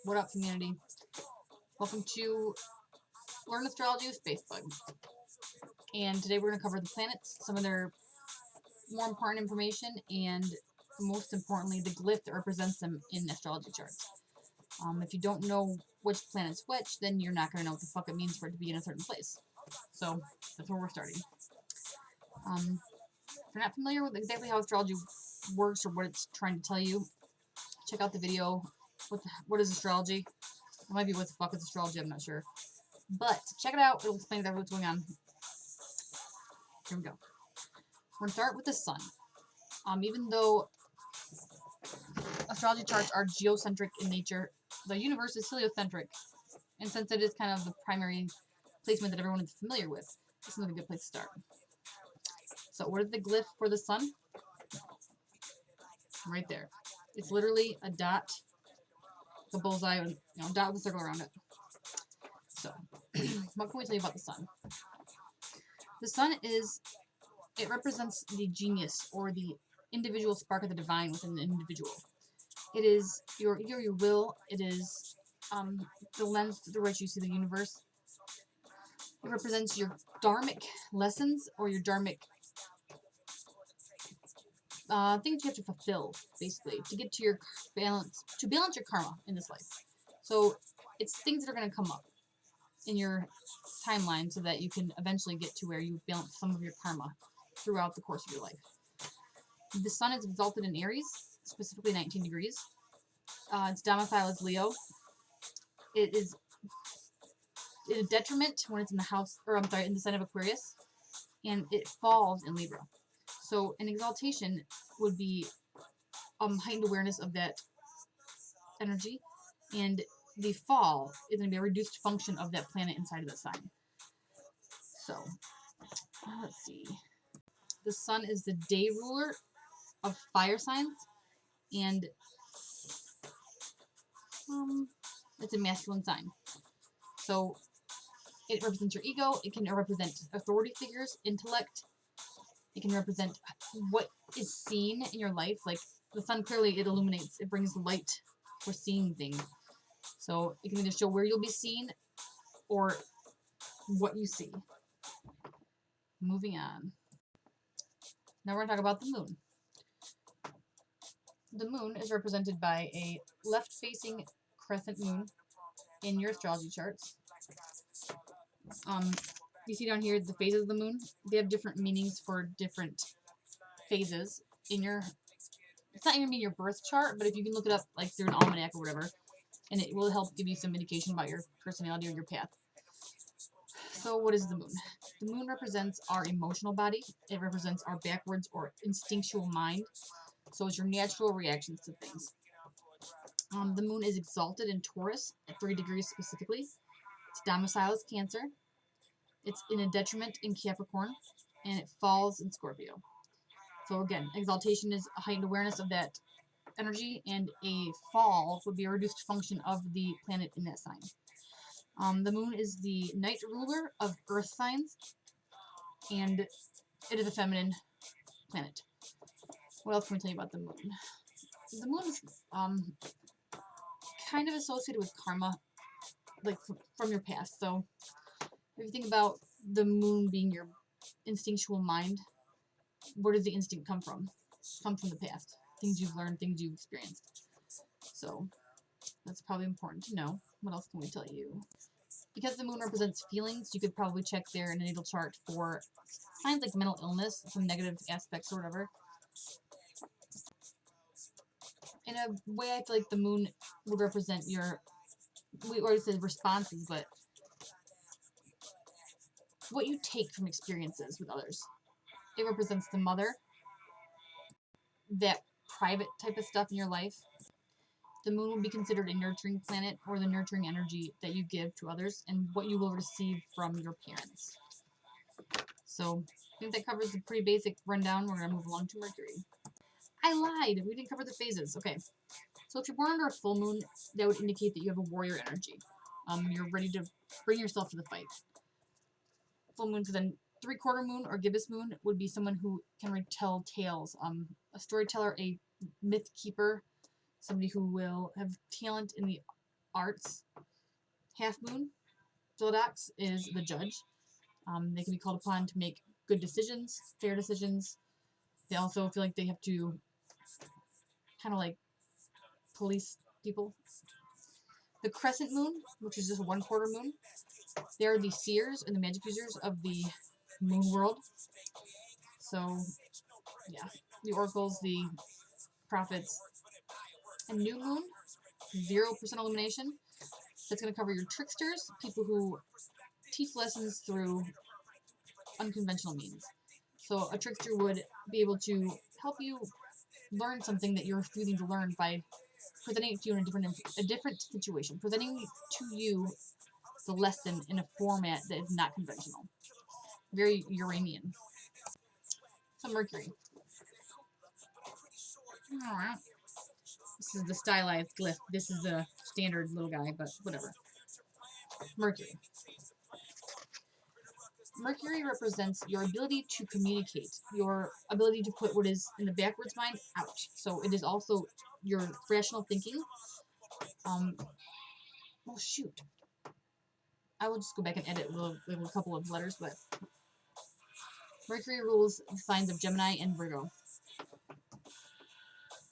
What up, community? Welcome to Learn Astrology with Spacebug. And today we're going to cover the planets, some of their more important information, and most importantly, the glyph that represents them in astrology charts. If you don't know which planet's which, then you're not going to know what the fuck it means for it to be in a certain place. So that's where we're starting. If you're not familiar with exactly how astrology works or what it's trying to tell you, check out the video, what is astrology? It might be what the fuck is astrology, I'm not sure. But check it out, it'll explain exactly what's going on. Here we go. We're going to start with the sun. Even though astrology charts are geocentric in nature, the universe is heliocentric. And since it is kind of the primary placement that everyone is familiar with, this is a good place to start. So what is the glyph for the sun? Right there. It's literally a dot, the bullseye, dot with a circle around it. So, what can we tell you about the sun? The sun it represents the genius or the individual spark of the divine within the individual. It is your ego, your will. It is the lens through which you see the universe. It represents your dharmic lessons or your dharmic things you have to fulfill, basically, to get to your balance, to balance your karma in this life. So it's things that are going to come up in your timeline so that you can eventually get to where you balance some of your karma throughout the course of your life. The sun is exalted in Aries, specifically 19 degrees. Its domicile is Leo. It is a detriment when it's in the house, or I'm sorry, in the sign of Aquarius, and it falls in Libra. So an exaltation would be heightened awareness of that energy, and the fall is going to be a reduced function of that planet inside of the sign. So, let's see. The sun is the day ruler of fire signs, and it's a masculine sign. So, it represents your ego, it can represent authority figures, intellect, it can represent what is seen in your life. Like, the sun clearly, it illuminates, it brings light for seeing things. So, it can either show where you'll be seen, or what you see. Moving on. Now we're going to talk about the moon. The moon is represented by a left-facing crescent moon in your astrology charts. You see down here the phases of the moon. They have different meanings for different phases in your... It's not even in your birth chart, but if you can look it up like through an almanac or whatever, and it will help give you some indication about your personality or your path. So what is the moon? The moon represents our emotional body. It represents our backwards or instinctual mind. So it's your natural reactions to things. The moon is exalted in Taurus at 3 degrees specifically. Its domicile is Cancer. It's in a detriment in Capricorn, and it falls in Scorpio. So again, exaltation is a heightened awareness of that energy, and a fall would be a reduced function of the planet in that sign. The moon is the night ruler of earth signs, and it is a feminine planet. What else can we tell you about the moon? The moon is kind of associated with karma, like from your past. So if you think about the moon being your instinctual mind, where does the instinct come from? It comes from the past. Things you've learned, things you've experienced. So that's probably important to know. What else can we tell you? Because the moon represents feelings, you could probably check there in a natal chart for signs like mental illness, some negative aspects or whatever. In a way, I feel like the moon would represent your, we already said responses, but what you take from experiences with others. It represents the mother, that private type of stuff in your life. The moon will be considered a nurturing planet, or the nurturing energy that you give to others and what you will receive from your parents. So I think that covers a pretty basic rundown. We're going to move along to Mercury. I lied. We didn't cover the phases. Okay. So if you're born under a full moon, that would indicate that you have a warrior energy. You're ready to bring yourself to the fight. Full moon to the 3/4 moon or gibbous moon would be someone who can retell tales. A storyteller, a myth keeper, somebody who will have talent in the arts. Half moon zodiacs is the judge. They can be called upon to make good decisions, fair decisions. They also feel like they have to kind of like police people. The crescent moon, which is just a 1/4 moon, they are the seers and the magic users of the moon world. So, yeah, the oracles, the prophets. And new moon, 0% illumination. That's going to cover your tricksters, people who teach lessons through unconventional means. So a trickster would be able to help you learn something that you're refusing to learn by presenting it to you in a different situation, presenting to you the lesson in a format that is not conventional. Very Uranian. So Mercury. Alright. This is the stylized glyph. This is a standard little guy, but whatever. Mercury. Mercury represents your ability to communicate, your ability to put what is in the backwards mind out. So it is also your rational thinking. Oh shoot. I will just go back and edit a couple of letters, but Mercury rules the signs of Gemini and Virgo.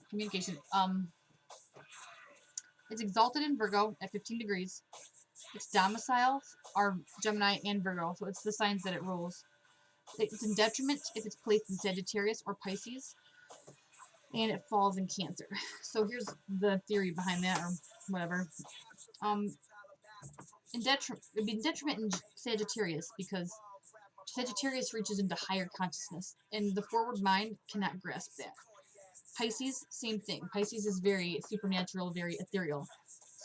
Communication. It's exalted in Virgo at 15 degrees. Its domiciles are Gemini and Virgo, so it's the signs that it rules. It's in detriment if it's placed in Sagittarius or Pisces, and it falls in Cancer. So here's the theory behind that, or whatever. It'd be in detriment in Sagittarius because Sagittarius reaches into higher consciousness, and the forward mind cannot grasp that. Pisces, same thing. Pisces is very supernatural, very ethereal.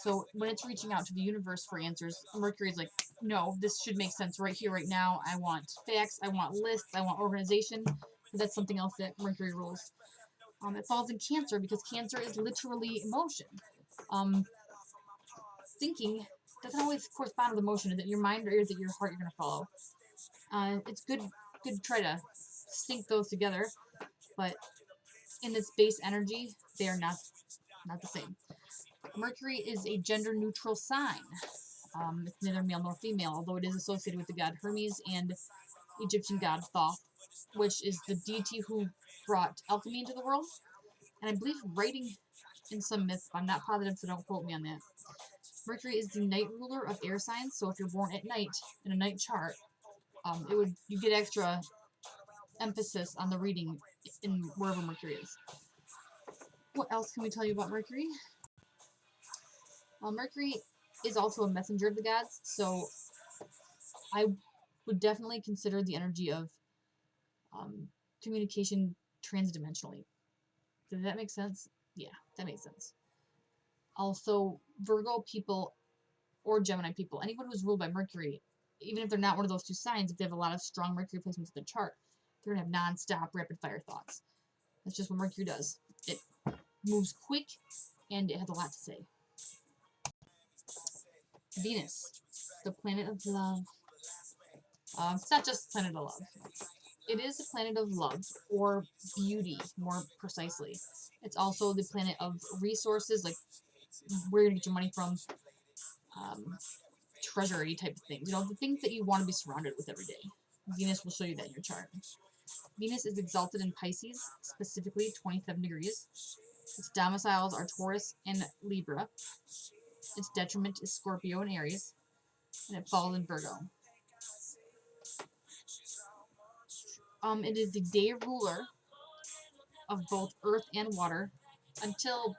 So when it's reaching out to the universe for answers, Mercury is like, no, this should make sense right here, right now. I want facts, I want lists, I want organization. That's something else that Mercury rules. It falls in Cancer because Cancer is literally emotion. Thinking doesn't always correspond with emotion. Is it your mind or is it your heart you're going to follow? It's good to try to sync those together, but in its base energy, they are not the same. Mercury is a gender-neutral sign. It's neither male nor female, although it is associated with the god Hermes and Egyptian god Thoth, which is the deity who brought alchemy into the world. And I believe writing in some myths, but I'm not positive, so don't quote me on that. Mercury is the night ruler of air signs, so if you're born at night in a night chart, you get extra emphasis on the reading in wherever Mercury is. What else can we tell you about Mercury? Mercury is also a messenger of the gods, so I would definitely consider the energy of communication transdimensionally. Does that make sense? Yeah, that makes sense. Also, Virgo people or Gemini people, anyone who's ruled by Mercury, even if they're not one of those two signs, if they have a lot of strong Mercury placements in the chart, they're going to have non-stop rapid-fire thoughts. That's just what Mercury does. It moves quick, and it has a lot to say. Venus, the planet of love. It's not just the planet of love. It is the planet of love, or beauty, more precisely. It's also the planet of resources, like where you're going to get your money from, treasury type of things. You know, the things that you want to be surrounded with every day. Venus will show you that in your chart. Venus is exalted in Pisces, specifically 27 degrees. Its domiciles are Taurus and Libra. Its detriment is Scorpio and Aries. And it falls in Virgo. It is the day ruler of both earth and water until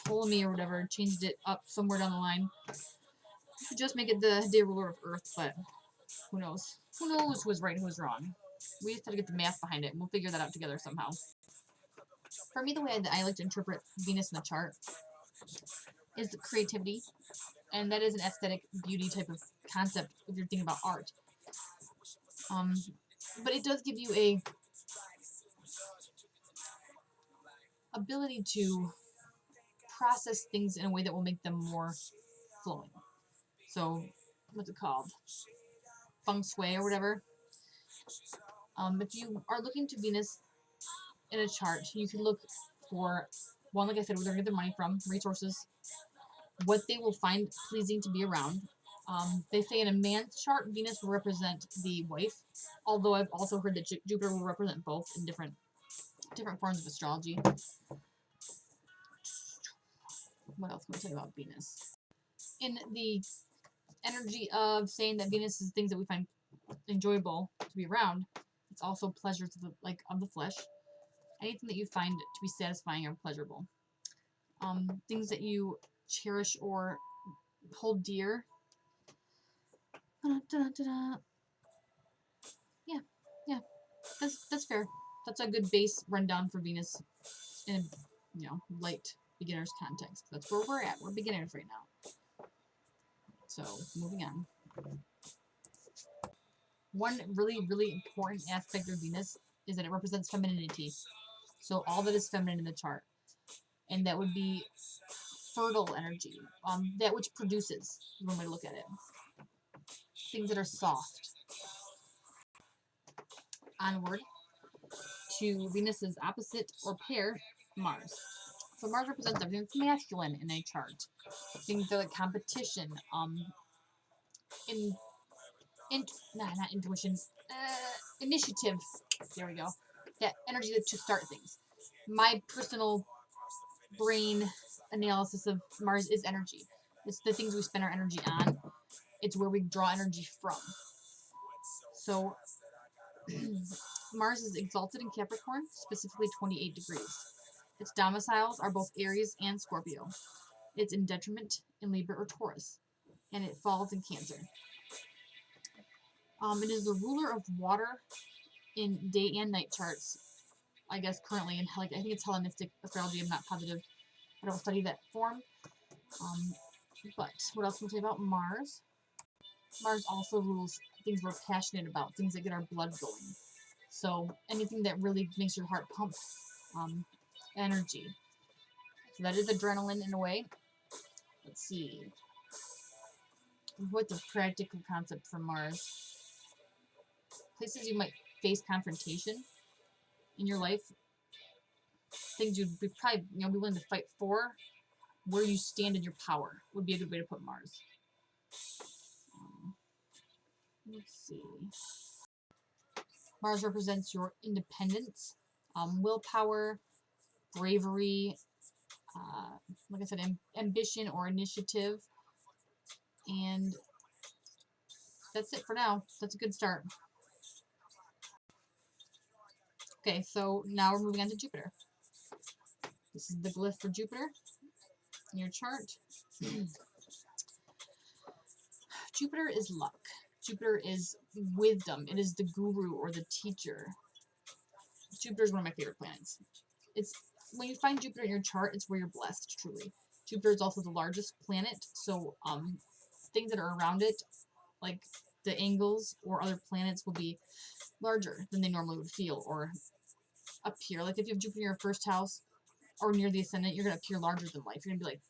Ptolemy or whatever changed it up somewhere down the line. You could just make it the day ruler of earth, but who knows? Who knows who was right and who was wrong? We just have to get the math behind it, and we'll figure that out together somehow. For me, the way that I like to interpret Venus in the chart is creativity, and that is an aesthetic beauty type of concept if you're thinking about art. But it does give you a ability to process things in a way that will make them more flowing. So, what's it called? Feng Shui or whatever. If you are looking to Venus in a chart, you can look for, one, like I said, where they're going to get their money from, resources, what they will find pleasing to be around. They say in a man's chart, Venus will represent the wife, although I've also heard that Jupiter will represent both in different forms of astrology. What else can I tell you about Venus? In the energy of saying that Venus is things that we find enjoyable to be around, it's also pleasures of the flesh. Anything that you find to be satisfying or pleasurable. Things that you cherish or hold dear. Yeah, that's fair. That's a good base rundown for Venus in light beginner's context. That's where we're at. We're beginners right now. So moving on. One really, really important aspect of Venus is that it represents femininity. So all that is feminine in the chart. And that would be fertile energy. That which produces, one way to look at it. Things that are soft. Onward to Venus's opposite or pair, Mars. So Mars represents everything that's masculine in a chart. Things that are like competition, not intuition, initiative. There we go. That energy to start things. My personal brain analysis of Mars is energy. It's the things we spend our energy on. It's where we draw energy from. So Mars is exalted in Capricorn, specifically 28 degrees. Its domiciles are both Aries and Scorpio. It's in detriment in Libra or Taurus, and it falls in Cancer. It is the ruler of water in day and night charts. I guess currently in I think it's Hellenistic astrology. I'm not positive. I don't study that form. But what else can we say about Mars? Mars also rules things we're passionate about, things that get our blood going. So anything that really makes your heart pump, energy. So that is adrenaline in a way. Let's see. What's a practical concept for Mars? Places you might face confrontation in your life. Things you'd be probably be willing to fight for. Where you stand in your power would be a good way to put Mars. Let's see. Mars represents your independence, willpower, bravery, like I said, ambition or initiative. And that's it for now. That's a good start. Okay, so now we're moving on to Jupiter. This is the glyph for Jupiter in your chart. Jupiter is luck. Jupiter is wisdom. It is the guru or the teacher. Jupiter is one of my favorite planets. When you find Jupiter in your chart, it's where you're blessed, truly. Jupiter is also the largest planet, so things that are around it, like the angles or other planets, will be larger than they normally would feel or appear. Like if you have Jupiter in your first house or near the ascendant, you're going to appear larger than life. You're going to be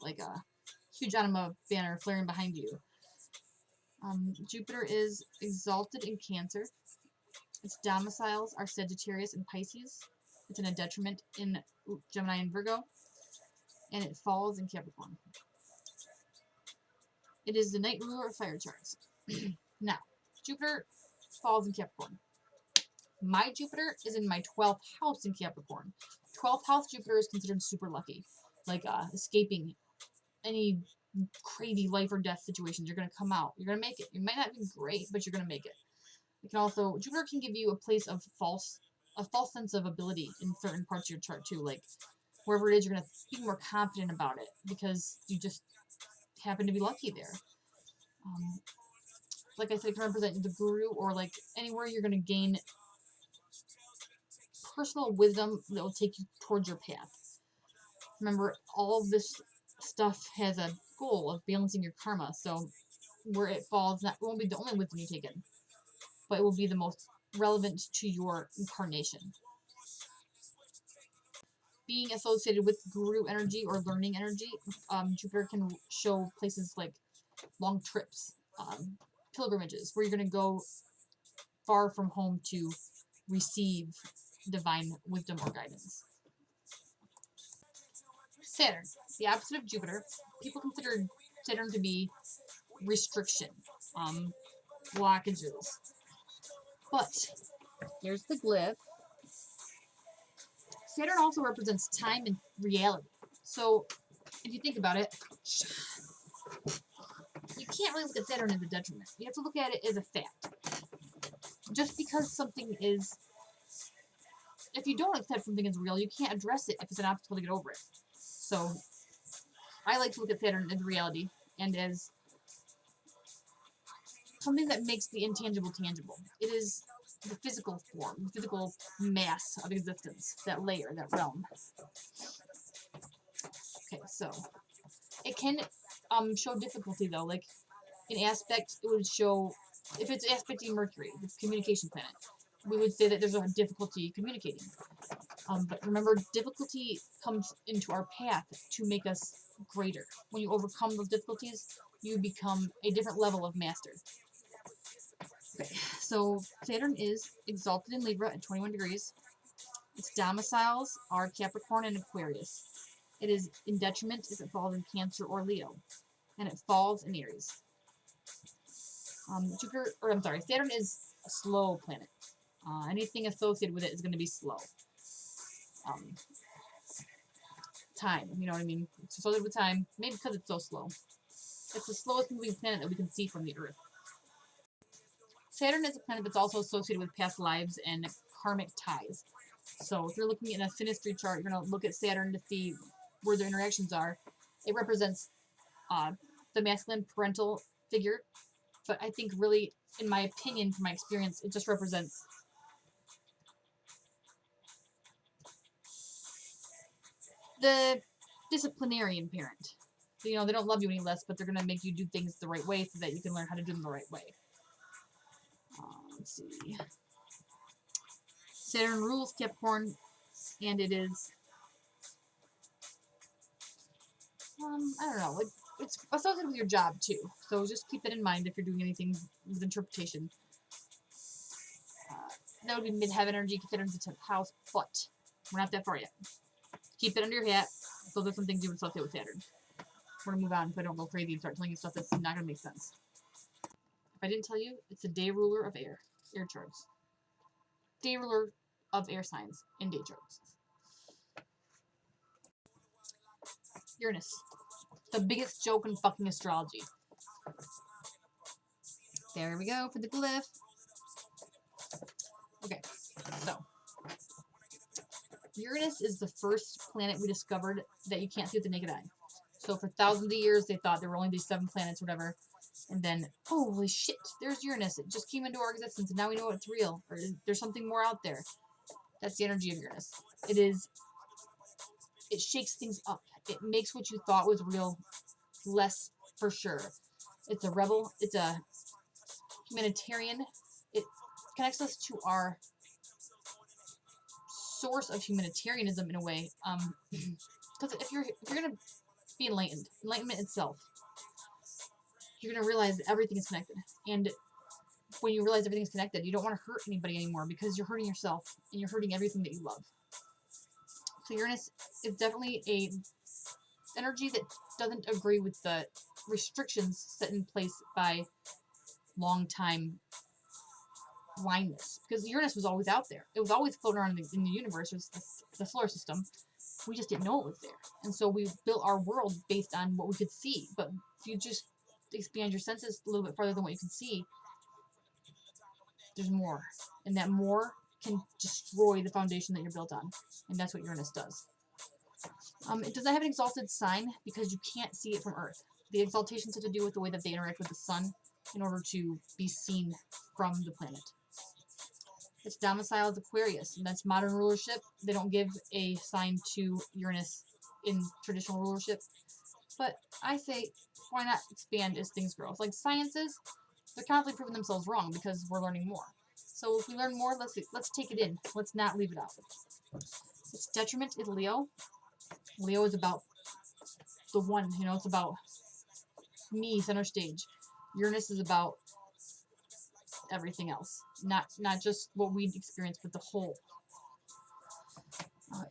like a huge anima banner flaring behind you. Jupiter is exalted in Cancer. Its domiciles are Sagittarius and Pisces. It's in a detriment in Gemini and Virgo. And it falls in Capricorn. It is the night ruler of fire charts. Now, Jupiter falls in Capricorn. My Jupiter is in my 12th house in Capricorn. 12th house Jupiter is considered super lucky. Like escaping any crazy life or death situations. You're going to come out. You're going to make it. You might not be great, but you're going to make it. It can also, Jupiter can give you a place of a false sense of ability in certain parts of your chart too. Like wherever it is, you're going to be more confident about it because you just happen to be lucky there. Like I said, it can represent the guru or like anywhere you're going to gain personal wisdom that will take you towards your path. Remember, all of this stuff has a goal of balancing your karma. So where it falls, it won't be the only wisdom you take in, but it will be the most relevant to your incarnation. Being associated with guru energy or learning energy, Jupiter can show places like long trips, pilgrimages, where you're going to go far from home to receive divine wisdom or guidance. Saturn, the opposite of Jupiter. People consider Saturn to be restriction, blockages. But here's the glyph. Saturn also represents time and reality. So if you think about it, you can't really look at Saturn as a detriment. You have to look at it as a fact. Just because something is, if you don't accept something as real, you can't address it if it's an obstacle to get over it. So I like to look at Saturn as reality and as something that makes the intangible tangible. It is the physical form, the physical mass of existence, that layer, that realm. Okay, so it can show difficulty though. Like in aspect, it would show, if it's aspecting Mercury, the communication planet, we would say that there's a difficulty communicating. But remember, difficulty comes into our path to make us greater. When you overcome those difficulties, you become a different level of master. Okay, so Saturn is exalted in Libra at 21 degrees. Its domiciles are Capricorn and Aquarius. It is in detriment if it falls in Cancer or Leo, and it falls in Aries. Saturn is a slow planet. Anything associated with it is going to be slow. Time, you know what I mean? It's associated with time, maybe because it's so slow. It's the slowest moving planet that we can see from the Earth. Saturn is a planet that's also associated with past lives and karmic ties. So if you're looking at a synastry chart, you're going to look at Saturn to see where their interactions are. It represents the masculine parental figure, but I think really, in my opinion, from my experience, it just represents the disciplinarian parent. You know, they don't love you any less, but they're going to make you do things the right way so that you can learn how to do them the right way. Let's see. Saturn rules Capricorn, and it is, I don't know, it's associated with your job too. So just keep that in mind if you're doing anything with interpretation. That would be midheaven energy, Saturn's the 10th house, but we're not that far yet. Keep it under your hat. Those are some things you would associate with Saturn. We're going to move on so I don't go crazy and start telling you stuff that's not going to make sense. If I didn't tell you, it's the day ruler of air charts. Day ruler of air signs in day charts. Uranus. The biggest joke in fucking astrology. There we go for the glyph. Okay, so Uranus is the first planet we discovered that you can't see with the naked eye. So for thousands of years, they thought there were only these 7 planets, whatever. And then, holy shit, there's Uranus. It just came into our existence, and now we know it's real. Or there's something more out there. That's the energy of Uranus. It shakes things up. It makes what you thought was real less for sure. It's a rebel. It's a humanitarian. It connects us to our source of humanitarianism in a way. Because if you're gonna be enlightened, enlightenment itself, you're gonna realize that everything is connected. And when you realize everything is connected, you don't want to hurt anybody anymore because you're hurting yourself and you're hurting everything that you love. So Uranus is definitely a energy that doesn't agree with the restrictions set in place by long-time blindness. Because Uranus was always out there. It was always floating around in the universe, or the solar system. We just didn't know it was there. And so we built our world based on what we could see. But if you just expand your senses a little bit farther than what you can see, there's more. And that more can destroy the foundation that you're built on. And that's what Uranus does. It does not have an exalted sign because you can't see it from Earth. The exaltations have to do with the way that they interact with the sun in order to be seen from the planet. Its domicile is Aquarius, and that's modern rulership. They don't give a sign to Uranus in traditional rulership. But I say, why not expand as things grow? It's like sciences, they're constantly proving themselves wrong because we're learning more. So if we learn more, let's take it in. Let's not leave it out. Its detriment is Leo. Leo is about the one, you know, it's about me, center stage. Uranus is about everything else. Not just what we experience, but the whole.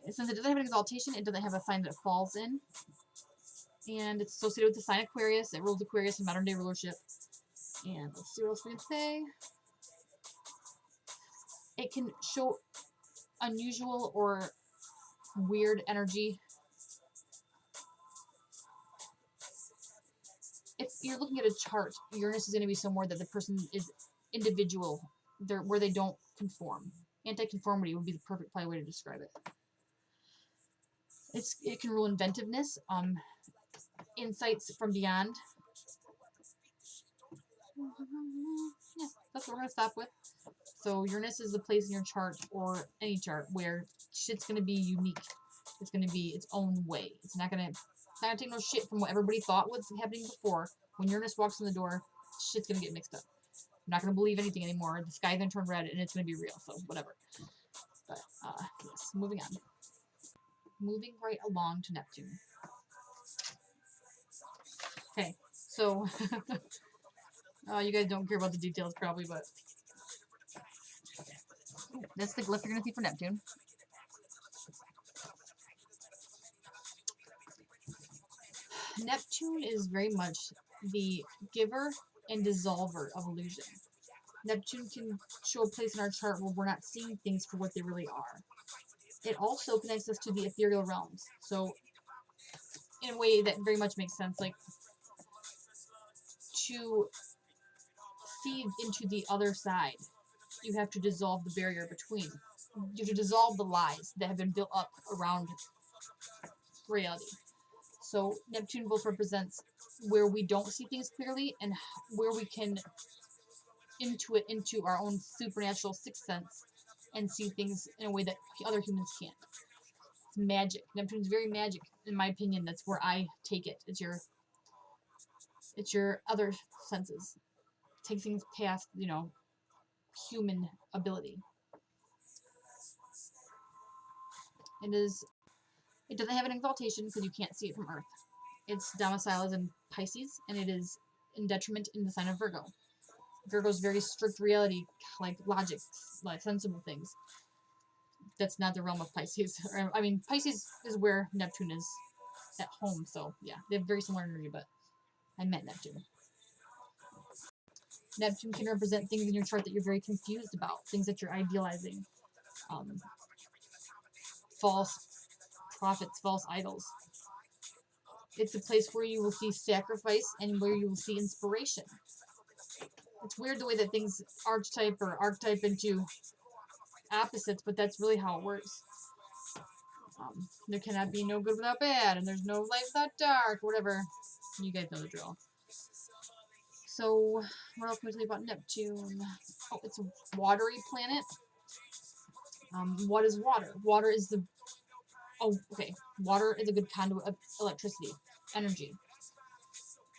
Since it doesn't have an exaltation, it doesn't have a sign that it falls in. And it's associated with the sign Aquarius. It rules Aquarius in modern day rulership. And let's see what else we can say. It can show unusual or weird energy. If you're looking at a chart, Uranus is going to be somewhere that the person is individual, where they don't conform. Anti-conformity would be the perfect probably way to describe it. It can rule inventiveness, insights from beyond. Yeah, that's what we're going to stop with. So Uranus is the place in your chart, or any chart, where shit's going to be unique. It's going to be its own way. It's not going to take no shit from what everybody thought was happening before. When Uranus walks in the door, shit's going to get mixed up. I'm not going to believe anything anymore. The sky's going to turn red, and it's going to be real, so whatever. But, yes, moving on. Moving right along to Neptune. Okay, so, you guys don't care about the details probably, but that's the glyph you're going to see for Neptune. Neptune is very much the giver and dissolver of illusion. Neptune can show a place in our chart where we're not seeing things for what they really are. It also connects us to the ethereal realms. So, in a way that very much makes sense, like, to see into the other side, you have to dissolve the barrier between. You have to dissolve the lies that have been built up around reality. So Neptune both represents where we don't see things clearly and where we can intuit into our own supernatural sixth sense and see things in a way that other humans can't. It's magic. Neptune's very magic, in my opinion. That's where I take it. It's your other senses. Take things past, human ability. It doesn't have an exaltation because you can't see it from Earth. Its domicile is in Pisces, and it is in detriment in the sign of Virgo. Virgo's very strict reality, like logic, like sensible things. That's not the realm of Pisces. I mean, Pisces is where Neptune is at home, so yeah, they have very similar energy, but I meant Neptune. Neptune can represent things in your chart that you're very confused about, things that you're idealizing. False prophets, false idols. It's a place where you will see sacrifice and where you will see inspiration. It's weird the way that things archetype into opposites, but that's really how it works. There cannot be no good without bad, and there's no light without dark, whatever. You guys know the drill. So, what else can we tell you about Neptune? Oh, it's a watery planet. What is water? Water is Water is a good conduit of electricity, energy.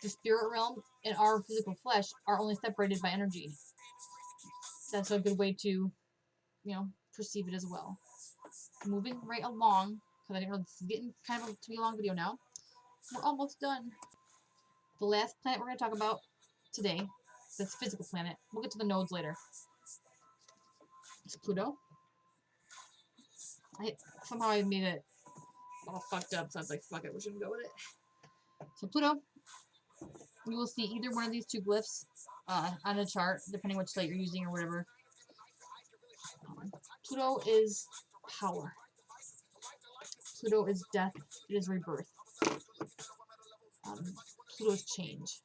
The spirit realm and our physical flesh are only separated by energy. That's a good way to, perceive it as well. Moving right along, because I didn't know this is getting kind of to be a long video now. We're almost done. The last planet we're going to talk about today, this physical planet. We'll get to the nodes later. It's Pluto. Somehow I made it all fucked up, so I was like, fuck it, we shouldn't go with it. So Pluto, you will see either one of these two glyphs on a chart, depending which site you're using or whatever. Pluto is power. Pluto is death. It is rebirth. Pluto is change.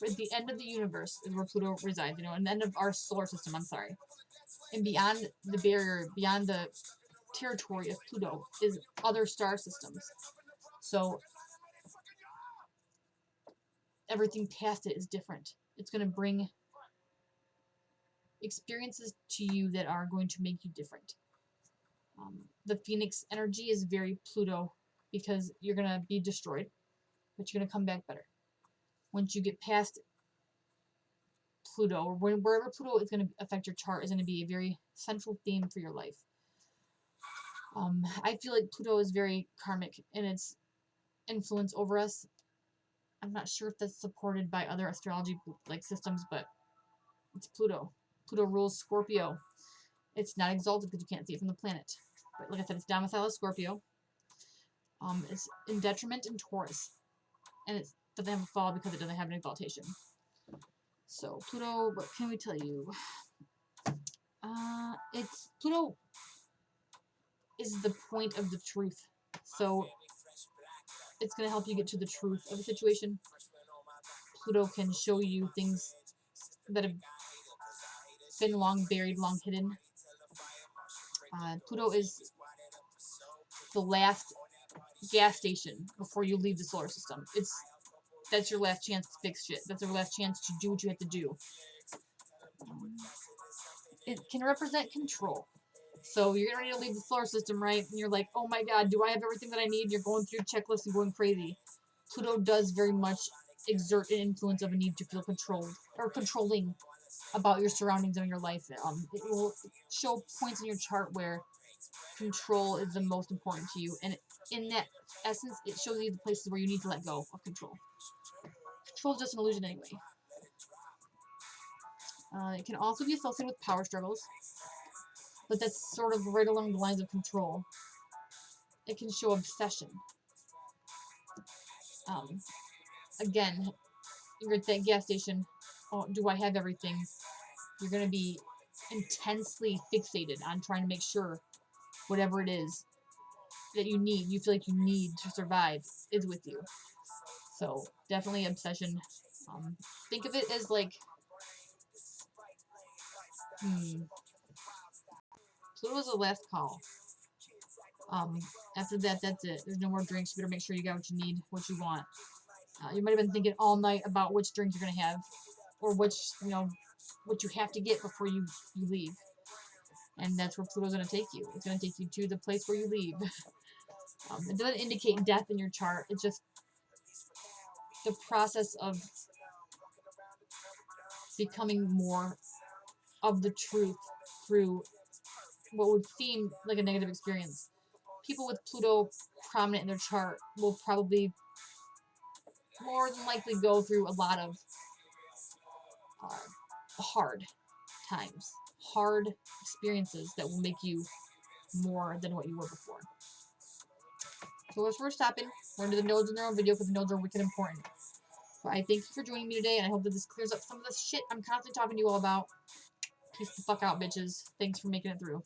At the end of the universe is where Pluto resides, and the end of our solar system, I'm sorry. And beyond the barrier, beyond the territory of Pluto, is other star systems. So everything past it is different. It's going to bring experiences to you that are going to make you different. The Phoenix energy is very Pluto because you're going to be destroyed, but you're going to come back better. Once you get past Pluto, or wherever Pluto is going to affect your chart, is going to be a very central theme for your life. I feel like Pluto is very karmic in its influence over us. I'm not sure if that's supported by other astrology systems, but it's Pluto. Pluto rules Scorpio. It's not exalted because you can't see it from the planet. But like I said, it's domicile as Scorpio. It's in detriment in Taurus. And it doesn't have a fall because it doesn't have an exaltation. So Pluto, what can we tell you? Pluto is the point of the truth. So it's going to help you get to the truth of a situation. Pluto can show you things that have been long buried, long hidden. Pluto is the last gas station before you leave the solar system. That's your last chance to fix shit. That's your last chance to do what you have to do. It can represent control. So you're ready to leave the solar system, right? And you're like, oh my god, do I have everything that I need? You're going through your checklist and going crazy. Pluto does very much exert an influence of a need to feel controlled or controlling about your surroundings and your life. It will show points in your chart where control is the most important to you, and in that essence, it shows you the places where you need to let go of control. Control is just an illusion anyway. It can also be associated with power struggles, but that's sort of right along the lines of control. It can show obsession. Again, you're at that gas station. Oh, do I have everything? You're going to be intensely fixated on trying to make sure whatever it is that you need, you feel like you need to survive, is with you. So, definitely obsession. Think of it as like, Pluto's the last call. After that, that's it. There's no more drinks. You better make sure you got what you need, what you want. You might have been thinking all night about which drink you're going to have, or what you have to get before you leave. And that's where Pluto's going to take you. It's going to take you to the place where you leave. It doesn't indicate death in your chart. It's just the process of becoming more of the truth through what would seem like a negative experience. People with Pluto prominent in their chart will probably more than likely go through a lot of hard times, hard experiences that will make you more than what you were before. So as we're stopping, we're going to do the nodes in their own video because the nodes are wicked important. But I thank you for joining me today, and I hope that this clears up some of the shit I'm constantly talking to you all about. Peace the fuck out, bitches. Thanks for making it through.